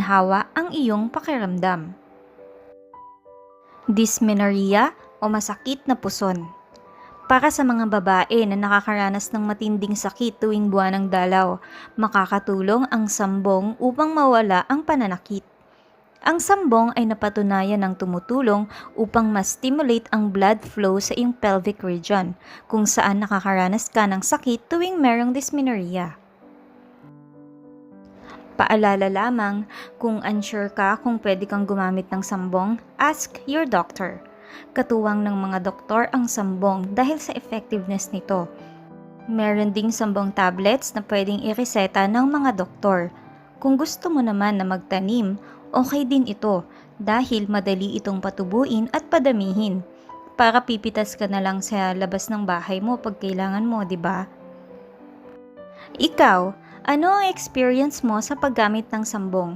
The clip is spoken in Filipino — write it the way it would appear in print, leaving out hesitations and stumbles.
Hawa ang iyong pakiramdam. Dysmenorrhea o masakit na puson. Para sa mga babae na nakakaranas ng matinding sakit tuwing buwan ng dalaw, makakatulong ang sambong upang mawala ang pananakit. Ang sambong ay napatunayan ng tumutulong upang ma-stimulate ang blood flow sa iyong pelvic region, kung saan nakakaranas ka ng sakit tuwing merong dysmenorrhea. Paalala lamang, kung unsure ka kung pwede kang gumamit ng sambong, ask your doctor. Katuwang ng mga doktor ang sambong dahil sa effectiveness nito. Meron ding sambong tablets na pwedeng ireseta ng mga doktor. Kung gusto mo naman na magtanim, okay din ito dahil madali itong patubuin at padamihin. Para pipitas ka na lang sa labas ng bahay mo pag kailangan mo, di ba? Ikaw, ano ang experience mo sa paggamit ng sambong?